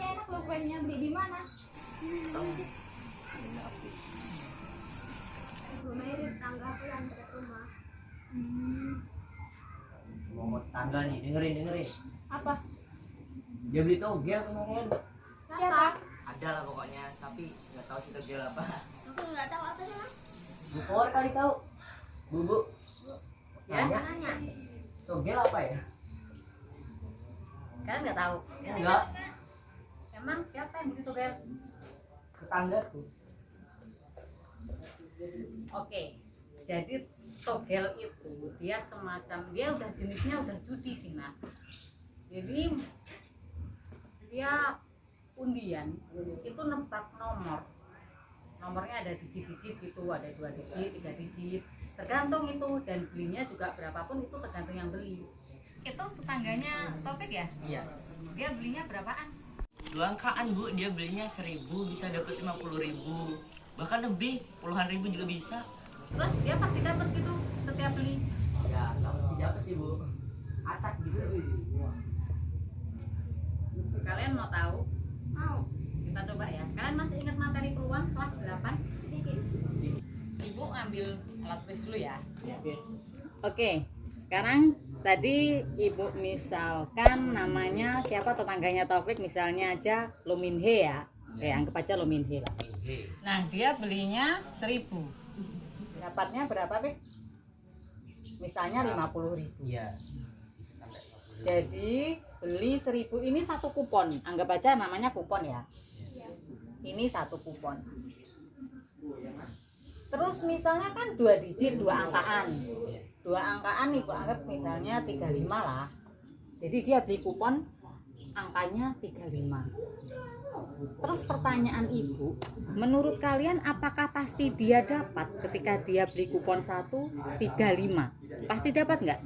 enak loh kuenya, beli di mana? Rumahnya di tangga aku yang dekat rumah. Mau tangga nih, dengerin. Apa? Dia beli togel kemarin. Siapa? Ada lah pokoknya, tapi nggak tahu sih togel apa. Aku nggak tahu apa sih mas. Bu Por kali tahu. Bu. Ya, Nanya, nanya. togel apa ya? Kalian nggak tahu? Enggak, Emang siapa yang beli togel? tetanggaku. Oke, jadi togel itu dia semacam, dia udah jenisnya udah judi sih nah. Jadi dia undian itu nebak nomornya ada digit-digit gitu, ada 2 digit, 3 digit, tergantung itu, dan belinya juga berapapun itu tergantung yang beli. Itu tetangganya Taufik ya? Iya. Dia belinya berapaan? 2 angkaan Bu, dia belinya 1.000 bisa dapat 50.000, bahkan lebih, puluhan ribu juga bisa. Terus dia pasti dapat gitu setiap beli. Ya nggak mesti dapat sih Bu, acak gitu sih. Kalian mau tahu? Mau. Kita coba ya. Kalian masih ingat materi peluang kelas 8? Sedikit. Ibu ambil alat tulis dulu ya. Oke. Oke. Sekarang tadi Ibu misalkan namanya siapa, tetangganya Taufik misalnya aja Luminhe ya. Oke, anggap aja Luminhe lah. Nah, dia belinya 1.000. Dapatnya berapa, Pik? Misalnya 50.000. Iya. Jadi beli 1.000 ini satu kupon. Anggap aja namanya kupon ya. Iya. Ini satu kupon. Terus misalnya kan 2 digit, 2 angkaan. 2 angkaan Ibu anggap misalnya 35 lah. Jadi dia beli kupon angkanya 35. Terus pertanyaan Ibu, menurut kalian apakah pasti dia dapat ketika dia beli kupon 135? Pasti dapat nggak?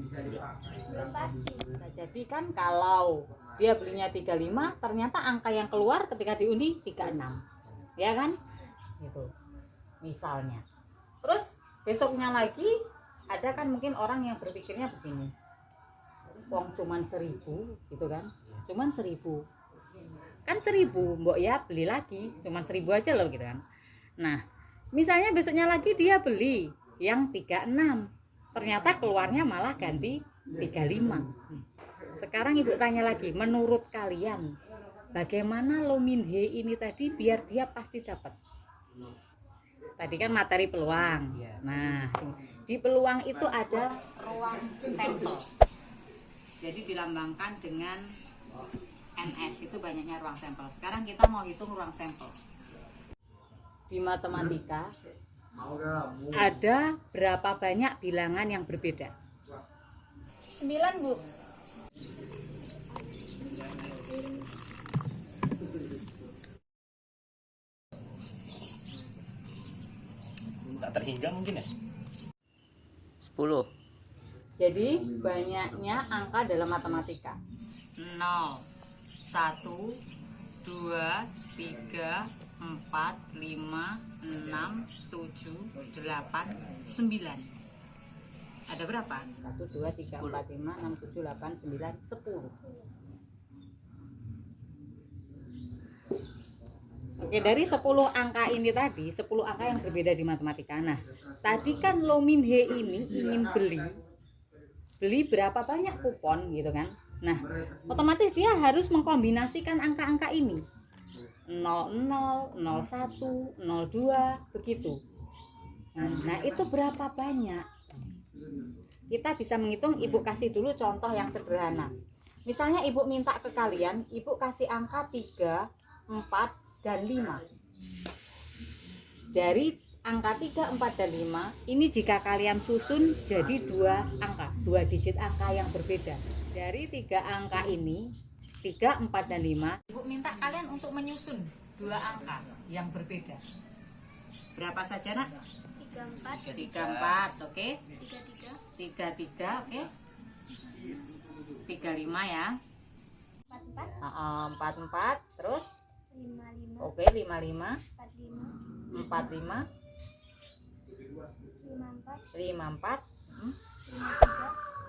Belum pasti. Bisa jadi kan kalau dia belinya 35, ternyata angka yang keluar ketika diundi 36. Ya kan? Gitu. Misalnya. Terus besoknya lagi ada kan mungkin orang yang berpikirnya begini. Wong cuman 1.000 gitu kan. Cuman 1.000. Kan 1.000, mbok ya beli lagi, cuman 1.000 aja loh gitu kan. Nah, misalnya besoknya lagi dia beli yang 36. Ternyata keluarnya malah ganti 35. Sekarang Ibu tanya lagi, menurut kalian bagaimana Luminhe ini tadi biar dia pasti dapat? Tadi kan materi peluang. Nah, di peluang itu ada ruang sampel. Jadi dilambangkan dengan NS, itu banyaknya ruang sampel. Sekarang kita mau hitung ruang sampel. Di matematika ada berapa banyak bilangan yang berbeda? 9 Bu. Tak terhingga mungkin ya? 10. Jadi banyaknya angka dalam matematika 0, 1, 2, 3, 4, 5, 6, 7, 8, 9. Ada berapa? 1, 2, 3, 4, 5, 6, 7, 8, 9, 10. Oke, dari 10 angka ini tadi, 10 angka yang berbeda di matematika. Nah, tadi kan Luminhe ini ingin beli berapa banyak kupon gitu kan. Nah, otomatis dia harus mengkombinasikan angka-angka ini. 00, 01, 02, begitu. Nah, itu berapa banyak? Kita bisa menghitung. Ibu kasih dulu contoh yang sederhana. Misalnya Ibu minta ke kalian, Ibu kasih angka 3, 4, dan 5. Dari angka 3, 4, dan 5 ini jika kalian susun jadi 2 angka, 2 digit angka yang berbeda. Dari 3 angka ini, 3, 4, dan 5, Ibu minta kalian untuk menyusun 2 angka yang berbeda. Berapa saja nak? 34. 34, oke? 33. 33, oke? 35 ya. 44. 44, terus? 55. Oke, 55, 45. 45, 54. 54,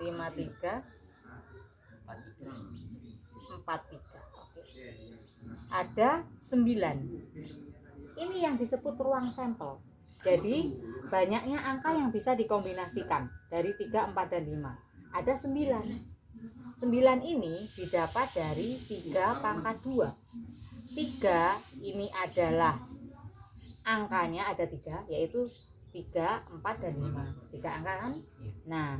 53. 53, 43. ada 9. Ini yang disebut ruang sampel. Jadi banyaknya angka yang bisa dikombinasikan dari 3, 4, dan 5. Ada 9. 9 ini didapat dari 3 pangkat 2. 3 ini adalah angkanya ada 3, yaitu 3, 4, dan 5. 3 angka kan? Nah,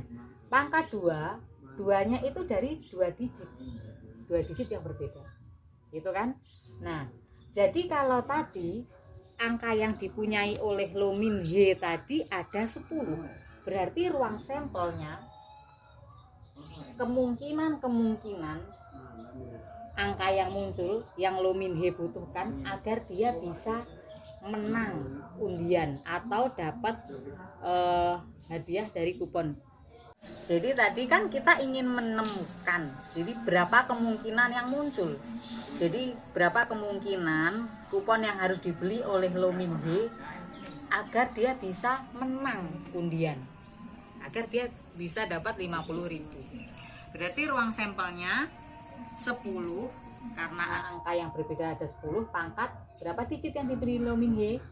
pangkat 2, 2-nya itu dari 2 digit. 2 digit yang berbeda. Gitu kan? Nah, jadi kalau tadi angka yang dipunyai oleh Lo Min He tadi ada 10. Berarti ruang sampelnya kemungkinan angka yang muncul yang Lo Min He butuhkan agar dia bisa menang undian atau dapat hadiah dari kupon. Jadi tadi kan kita ingin menemukan jadi berapa kemungkinan yang muncul. Jadi berapa kemungkinan kupon yang harus dibeli oleh Lo Min He agar dia bisa menang undian, agar dia bisa dapat 50.000. Berarti ruang sampelnya 10, karena angka yang berbeda ada 10, pangkat berapa digit yang diberi Lo Min He?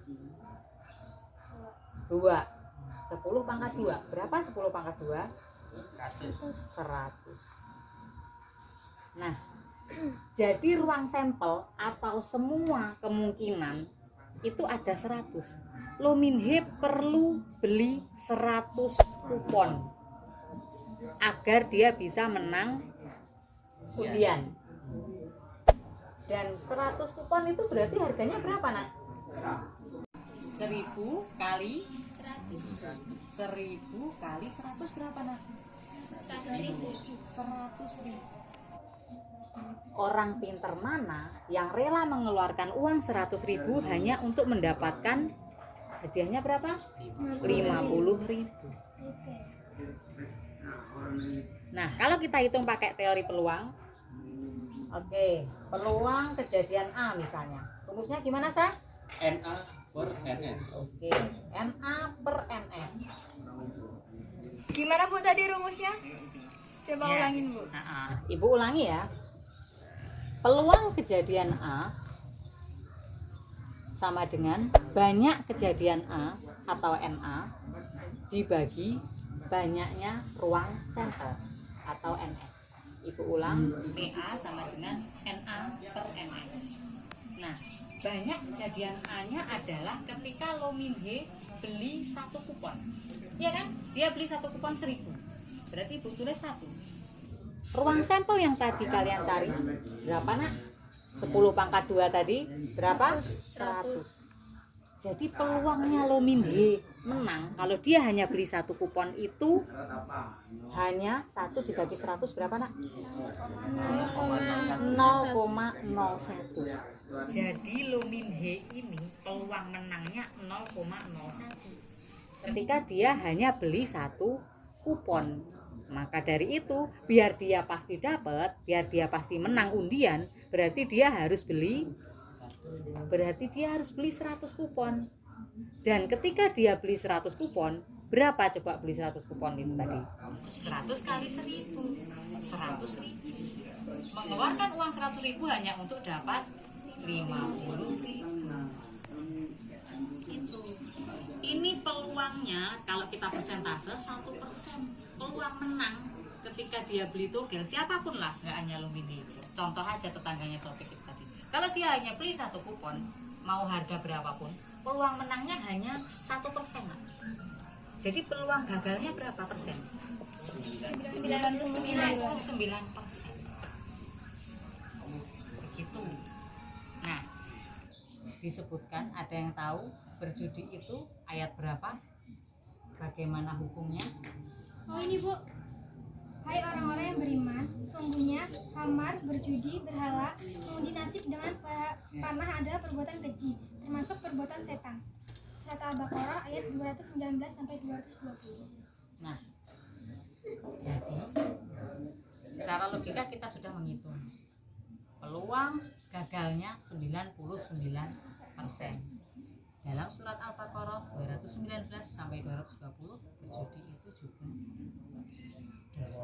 2. 10 pangkat 2. Berapa 10 pangkat 2? 100. Nah, jadi ruang sampel atau semua kemungkinan itu ada 100. Lo Min He perlu beli 100 kupon agar dia bisa menang undian. Dan 100 kupon itu berarti harganya berapa, Nak? 1000 kali 1000 kali 100 berapa, Nak? 100.000. Orang pinter mana yang rela mengeluarkan uang 100.000 hanya untuk mendapatkan hadiahnya berapa? 50.000. Nah, kalau kita hitung pakai teori peluang, oke, peluang kejadian A misalnya. Rumusnya gimana, Sa? NA per NS. Oke, NA per NS. Gimana Bu tadi rumusnya? Coba Ya. ulangin Bu. Ibu ulangi ya. Peluang kejadian A sama dengan banyak kejadian A atau NA dibagi banyaknya ruang sampel atau NS. Ibu ulang, PA sama dengan NA per NS. Nah, banyak kejadian A-nya adalah ketika Lo Min He beli 1 kupon. Iya kan? Dia beli 1 kupon 1.000. Berarti Ibu tulis 1. Ruang sampel yang tadi kalian cari berapa, Nak? 10 pangkat 2 tadi berapa? 100. Jadi peluangnya Lo Min He menang kalau dia hanya beli 1 kupon itu hanya 1 dibagi 100 berapa, Nak? 0,01. Jadi Lo Min He ini peluang menangnya 0,01 ketika dia hanya beli 1 kupon. Maka dari itu, biar dia pasti dapat, biar dia pasti menang undian, berarti dia harus beli 100 kupon. Dan ketika dia beli 100 kupon, berapa coba beli 100 kupon itu tadi? 100 kali 1.000. 100.000. Mengeluarkan uang 100.000 hanya untuk dapat 50.000. Itu. Ini peluangnya kalau kita persentase 1%. Peluang menang ketika dia beli togel siapapun lah, nggak hanya Lo Min He. Contoh aja tetangganya topik itu tadi. Kalau dia hanya beli 1 kupon, mau harga berapapun, peluang menangnya hanya 1%. Jadi peluang gagalnya berapa persen? 99%. Begitu. Nah, disebutkan, ada yang tahu berjudi itu ayat berapa? Bagaimana hukumnya? Oh ini Bu. Hai orang-orang yang beriman, sungguhnya hamar, berjudi, berhala, mengundi nasib dengan panah adalah perbuatan keji, termasuk perbuatan setan. Surat Al-Baqarah ayat 219 sampai 220. Nah, jadi secara logika kita sudah menghitung peluang gagalnya 99%. Dalam surat Al-Baqarah 219 sampai 220, berjudi itu juga dosa.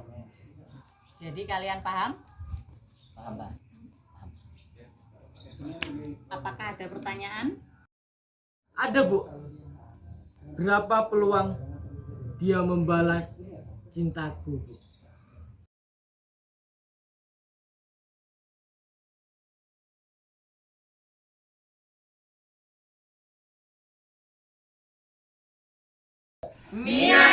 Jadi kalian paham? Paham, Mbak? Apakah ada pertanyaan? Ada, Bu. Berapa peluang dia membalas cintaku, Bu? Mia